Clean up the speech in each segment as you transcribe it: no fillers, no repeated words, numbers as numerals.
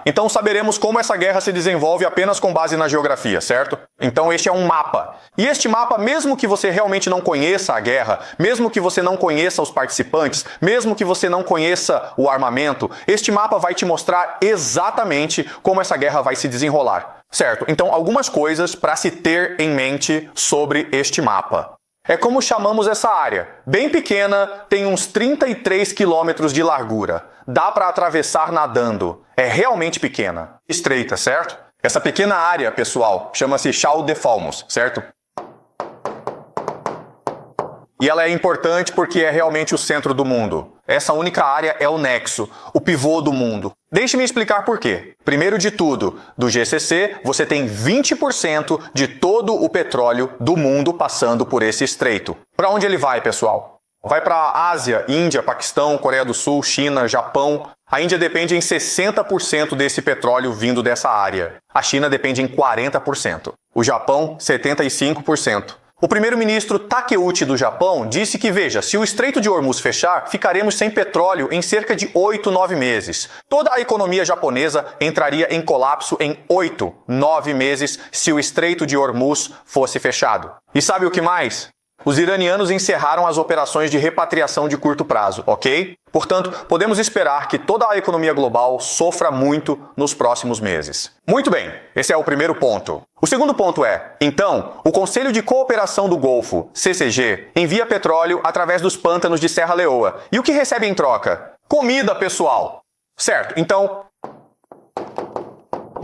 Então saberemos como essa guerra se desenvolve apenas com base na geografia, certo? Então este é um mapa. E este mapa, mesmo que você realmente não conheça a guerra, mesmo que você não conheça os participantes, mesmo que você não conheça o armamento, este mapa vai te mostrar exatamente como essa guerra vai se desenrolar, certo? Então algumas coisas para se ter em mente sobre este mapa. É como chamamos essa área. Bem pequena, tem uns 33 quilômetros de largura. Dá para atravessar nadando. É realmente pequena. Estreita, certo? Essa pequena área, pessoal, chama-se Chao de Falmos, certo? E ela é importante porque é realmente o centro do mundo. Essa única área é o nexo, o pivô do mundo. Deixe-me explicar por quê. Primeiro de tudo, do GCC, você tem 20% de todo o petróleo do mundo passando por esse estreito. Para onde ele vai, pessoal? Vai para a Ásia, Índia, Paquistão, Coreia do Sul, China, Japão. A Índia depende em 60% desse petróleo vindo dessa área. A China depende em 40%. O Japão, 75%. O primeiro-ministro Takeuchi do Japão disse que, veja, se o Estreito de Hormuz fechar, ficaremos sem petróleo em cerca de 8, 9 meses. Toda a economia japonesa entraria em colapso em 8, 9 meses se o Estreito de Hormuz fosse fechado. E sabe o que mais? Os iranianos encerraram as operações de repatriação de curto prazo, ok? Portanto, podemos esperar que toda a economia global sofra muito nos próximos meses. Muito bem, esse é o primeiro ponto. O segundo ponto é, então, o Conselho de Cooperação do Golfo, CCG, envia petróleo através dos pântanos de Serra Leoa. E o que recebe em troca? Comida, pessoal. Certo, então...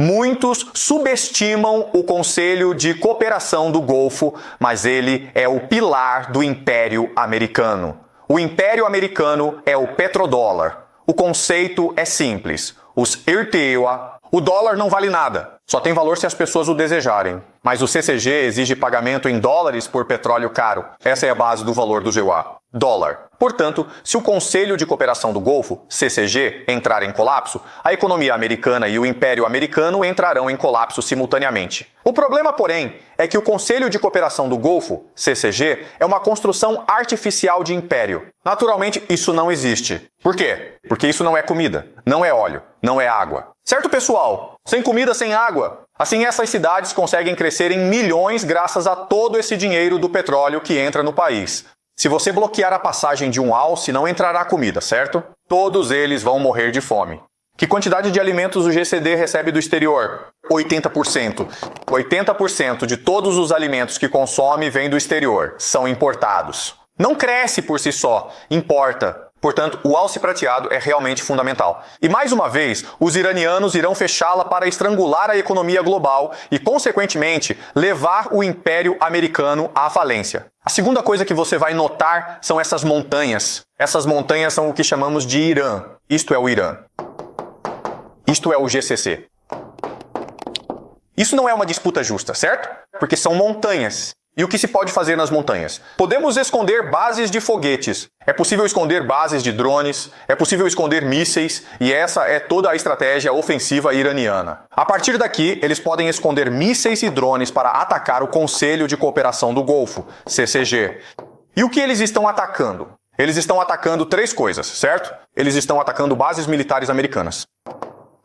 Muitos subestimam o Conselho de Cooperação do Golfo, mas ele é o pilar do Império Americano. O Império Americano é o petrodólar. O conceito é simples. Os IRTEWA, o dólar não vale nada. Só tem valor se as pessoas o desejarem. Mas o CCG exige pagamento em dólares por petróleo caro. Essa é a base do valor do GUA. Dólar. Portanto, se o Conselho de Cooperação do Golfo, CCG, entrar em colapso, a economia americana e o Império Americano entrarão em colapso simultaneamente. O problema, porém, é que o Conselho de Cooperação do Golfo, CCG, é uma construção artificial de império. Naturalmente, isso não existe. Por quê? Porque isso não é comida, não é óleo, não é água. Certo, pessoal? Sem comida, sem água. Assim, essas cidades conseguem crescer em milhões graças a todo esse dinheiro do petróleo que entra no país. Se você bloquear a passagem de um alce, não entrará comida, certo? Todos eles vão morrer de fome. Que quantidade de alimentos o GCD recebe do exterior? 80%. 80% de todos os alimentos que consome vêm do exterior, são importados. Não cresce por si só, importa. Portanto, o alce prateado é realmente fundamental. E mais uma vez, os iranianos irão fechá-la para estrangular a economia global e, consequentemente, levar o Império Americano à falência. A segunda coisa que você vai notar são essas montanhas. Essas montanhas são o que chamamos de Irã. Isto é o Irã. Isto é o GCC. Isso não é uma disputa justa, certo? Porque são montanhas. E o que se pode fazer nas montanhas? Podemos esconder bases de foguetes. É possível esconder bases de drones, é possível esconder mísseis, e essa é toda a estratégia ofensiva iraniana. A partir daqui, eles podem esconder mísseis e drones para atacar o Conselho de Cooperação do Golfo, CCG. E o que eles estão atacando? Eles estão atacando 3 coisas, certo? Eles estão atacando bases militares americanas.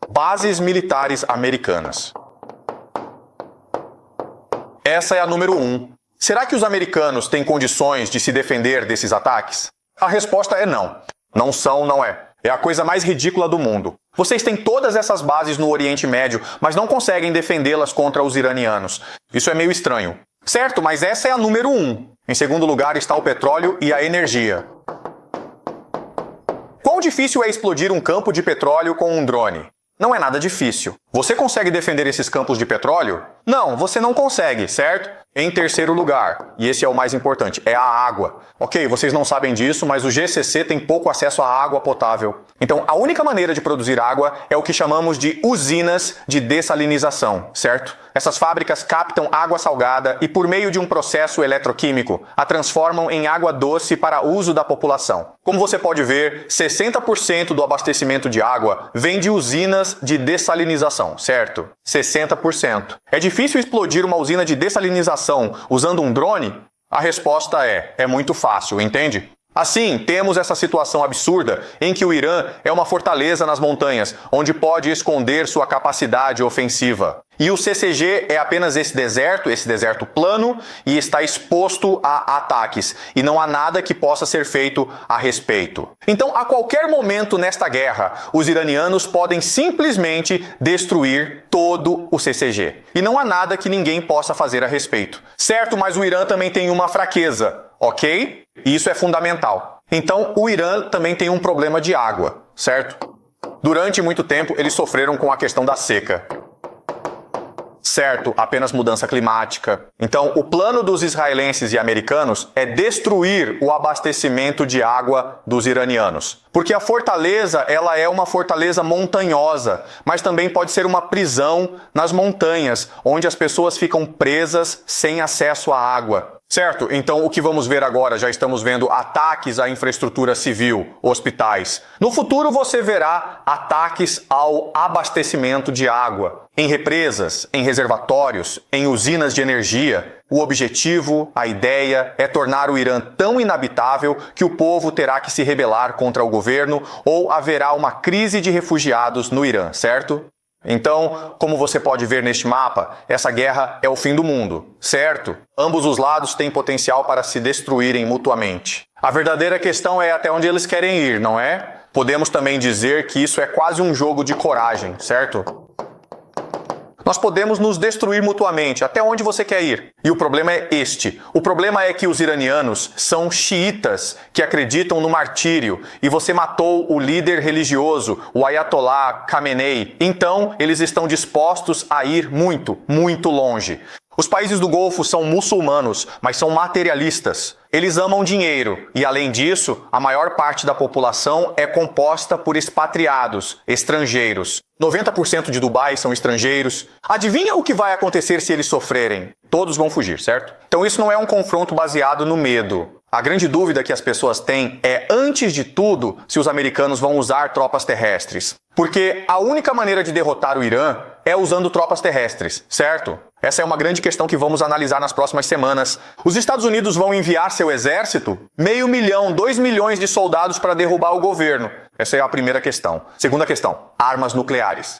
Bases militares americanas. Essa é a número 1. Será que os americanos têm condições de se defender desses ataques? A resposta é não. Não são, não é. É a coisa mais ridícula do mundo. Vocês têm todas essas bases no Oriente Médio, mas não conseguem defendê-las contra os iranianos. Isso é meio estranho. Certo, mas essa é a número 1. Em segundo lugar está o petróleo e a energia. Quão difícil é explodir um campo de petróleo com um drone? Não é nada difícil. Você consegue defender esses campos de petróleo? Não, você não consegue, certo? Em terceiro lugar, e esse é o mais importante, é a água. Ok, vocês não sabem disso, mas o GCC tem pouco acesso à água potável. Então, a única maneira de produzir água é o que chamamos de usinas de dessalinização, certo? Essas fábricas captam água salgada e, por meio de um processo eletroquímico, a transformam em água doce para uso da população. Como você pode ver, 60% do abastecimento de água vem de usinas de dessalinização, certo? 60%. É difícil explodir uma usina de dessalinização usando um drone? A resposta é muito fácil, entende? Assim, temos essa situação absurda em que o Irã é uma fortaleza nas montanhas, onde pode esconder sua capacidade ofensiva. E o CCG é apenas esse deserto plano, e está exposto a ataques, e não há nada que possa ser feito a respeito. Então, a qualquer momento nesta guerra, os iranianos podem simplesmente destruir todo o CCG. E não há nada que ninguém possa fazer a respeito. Certo, mas o Irã também tem uma fraqueza, ok? Isso é fundamental. Então, o Irã também tem um problema de água, certo? Durante muito tempo, eles sofreram com a questão da seca. Certo, apenas mudança climática. Então, o plano dos israelenses e americanos é destruir o abastecimento de água dos iranianos. Porque a fortaleza, ela é uma fortaleza montanhosa, mas também pode ser uma prisão nas montanhas, onde as pessoas ficam presas sem acesso à água. Certo? Então, o que vamos ver agora? Já estamos vendo ataques à infraestrutura civil, hospitais. No futuro, você verá ataques ao abastecimento de água, em represas, em reservatórios, em usinas de energia. O objetivo, a ideia, é tornar o Irã tão inabitável que o povo terá que se rebelar contra o governo ou haverá uma crise de refugiados no Irã, certo? Então, como você pode ver neste mapa, essa guerra é o fim do mundo, certo? Ambos os lados têm potencial para se destruírem mutuamente. A verdadeira questão é até onde eles querem ir, não é? Podemos também dizer que isso é quase um jogo de coragem, certo? Nós podemos nos destruir mutuamente, até onde você quer ir. E o problema é este. O problema é que os iranianos são xiitas, que acreditam no martírio, e você matou o líder religioso, o Ayatollah Khamenei. Então, eles estão dispostos a ir muito, muito longe. Os países do Golfo são muçulmanos, mas são materialistas. Eles amam dinheiro e, além disso, a maior parte da população é composta por expatriados, estrangeiros. 90% de Dubai são estrangeiros. Adivinha o que vai acontecer se eles sofrerem? Todos vão fugir, certo? Então isso não é um confronto baseado no medo. A grande dúvida que as pessoas têm é, antes de tudo, se os americanos vão usar tropas terrestres. Porque a única maneira de derrotar o Irã é usando tropas terrestres, certo? Essa é uma grande questão que vamos analisar nas próximas semanas. Os Estados Unidos vão enviar seu exército? 500 mil, 2 milhões de soldados para derrubar o governo. Essa é a primeira questão. Segunda questão, armas nucleares.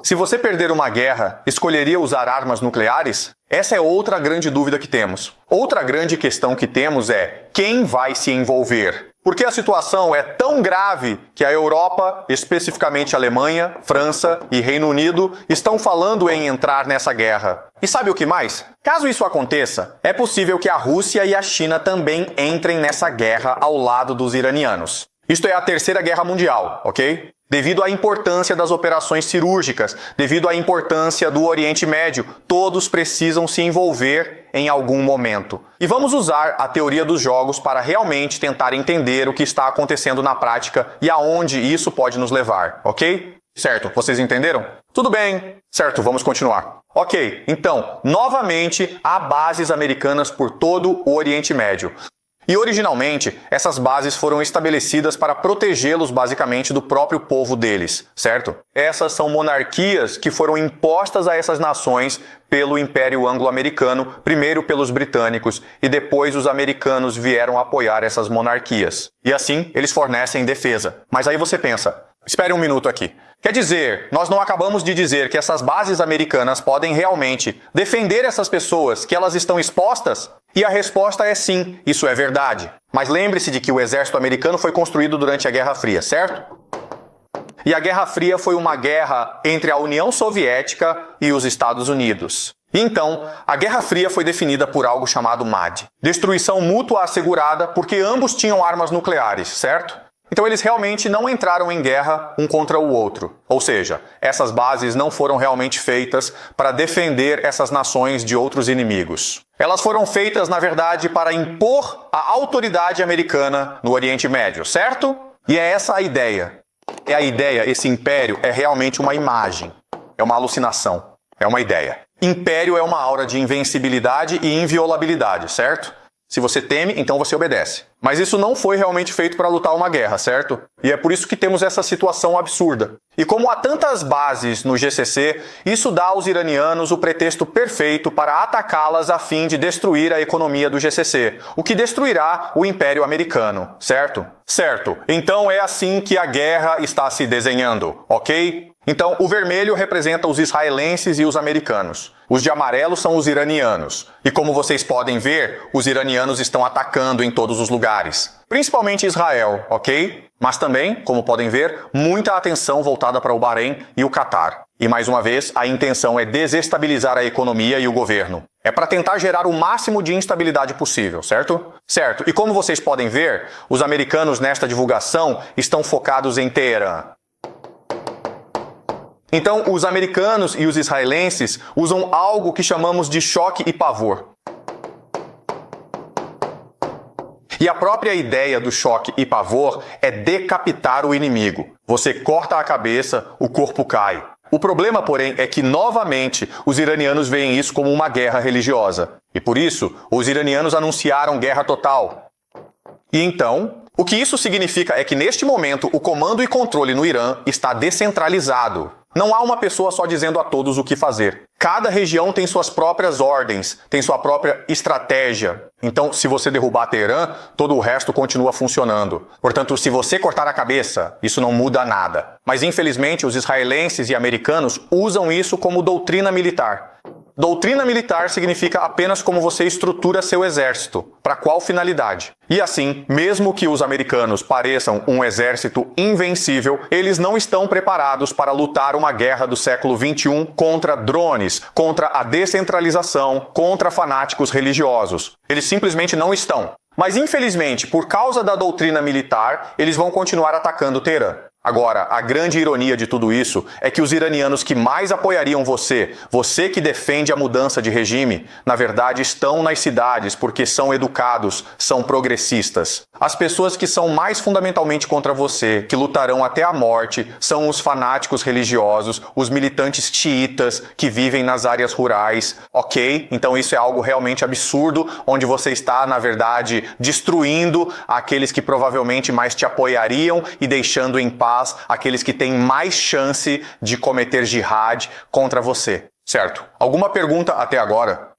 Se você perder uma guerra, escolheria usar armas nucleares? Essa é outra grande dúvida que temos. Outra grande questão que temos é quem vai se envolver? Porque a situação é tão grave que a Europa, especificamente a Alemanha, França e Reino Unido, estão falando em entrar nessa guerra. E sabe o que mais? Caso isso aconteça, é possível que a Rússia e a China também entrem nessa guerra ao lado dos iranianos. Isto é a Terceira Guerra Mundial, ok? Devido à importância das operações cirúrgicas, devido à importância do Oriente Médio, todos precisam se envolver em algum momento. E vamos usar a teoria dos jogos para realmente tentar entender o que está acontecendo na prática e aonde isso pode nos levar, ok? Certo, vocês entenderam? Tudo bem. Certo, vamos continuar. Ok, então, novamente, há bases americanas por todo o Oriente Médio. E originalmente, essas bases foram estabelecidas para protegê-los basicamente do próprio povo deles, certo? Essas são monarquias que foram impostas a essas nações pelo Império Anglo-Americano, primeiro pelos britânicos, e depois os americanos vieram apoiar essas monarquias. E assim, eles fornecem defesa. Mas aí você pensa, espere um minuto aqui. Quer dizer, nós não acabamos de dizer que essas bases americanas podem realmente defender essas pessoas que elas estão expostas? E a resposta é sim, isso é verdade. Mas lembre-se de que o exército americano foi construído durante a Guerra Fria, certo? E a Guerra Fria foi uma guerra entre a União Soviética e os Estados Unidos. Então, a Guerra Fria foi definida por algo chamado MAD. Destruição mútua assegurada porque ambos tinham armas nucleares, certo? Então eles realmente não entraram em guerra um contra o outro. Ou seja, essas bases não foram realmente feitas para defender essas nações de outros inimigos. Elas foram feitas, na verdade, para impor a autoridade americana no Oriente Médio, certo? E é essa a ideia. Esse império é realmente uma imagem. É uma alucinação. É uma ideia. Império é uma aura de invencibilidade e inviolabilidade, certo? Se você teme, então você obedece. Mas isso não foi realmente feito para lutar uma guerra, certo? E é por isso que temos essa situação absurda. E como há tantas bases no GCC, isso dá aos iranianos o pretexto perfeito para atacá-las a fim de destruir a economia do GCC, o que destruirá o Império Americano, certo? Certo. Então é assim que a guerra está se desenhando, ok? Então, o vermelho representa os israelenses e os americanos. Os de amarelo são os iranianos. E como vocês podem ver, os iranianos estão atacando em todos os lugares. Principalmente Israel, ok? Mas também, como podem ver, muita atenção voltada para o Bahrein e o Catar. E mais uma vez, a intenção é desestabilizar a economia e o governo. É para tentar gerar o máximo de instabilidade possível, certo? Certo. E como vocês podem ver, os americanos nesta divulgação estão focados em Teherã. Então, os americanos e os israelenses usam algo que chamamos de choque e pavor. E a própria ideia do choque e pavor é decapitar o inimigo. Você corta a cabeça, o corpo cai. O problema, porém, é que, novamente, os iranianos veem isso como uma guerra religiosa. E por isso, os iranianos anunciaram guerra total. E então, o que isso significa é que, neste momento, o comando e controle no Irã está descentralizado. Não há uma pessoa só dizendo a todos o que fazer. Cada região tem suas próprias ordens, tem sua própria estratégia. Então, se você derrubar Teherã, todo o resto continua funcionando. Portanto, se você cortar a cabeça, isso não muda nada. Mas, infelizmente, os israelenses e americanos usam isso como doutrina militar. Doutrina militar significa apenas como você estrutura seu exército, para qual finalidade. E assim, mesmo que os americanos pareçam um exército invencível, eles não estão preparados para lutar uma guerra do século XXI contra drones, contra a descentralização, contra fanáticos religiosos. Eles simplesmente não estão. Mas infelizmente, por causa da doutrina militar, eles vão continuar atacando Teherã. Agora, a grande ironia de tudo isso é que os iranianos que mais apoiariam você que defende a mudança de regime, na verdade estão nas cidades porque são educados, são progressistas. As pessoas que são mais fundamentalmente contra você, que lutarão até a morte, são os fanáticos religiosos, os militantes xiitas que vivem nas áreas rurais, ok? Então isso é algo realmente absurdo, onde você está, na verdade, destruindo aqueles que provavelmente mais te apoiariam e deixando em paz aqueles que têm mais chance de cometer jihad contra você, certo? Alguma pergunta até agora?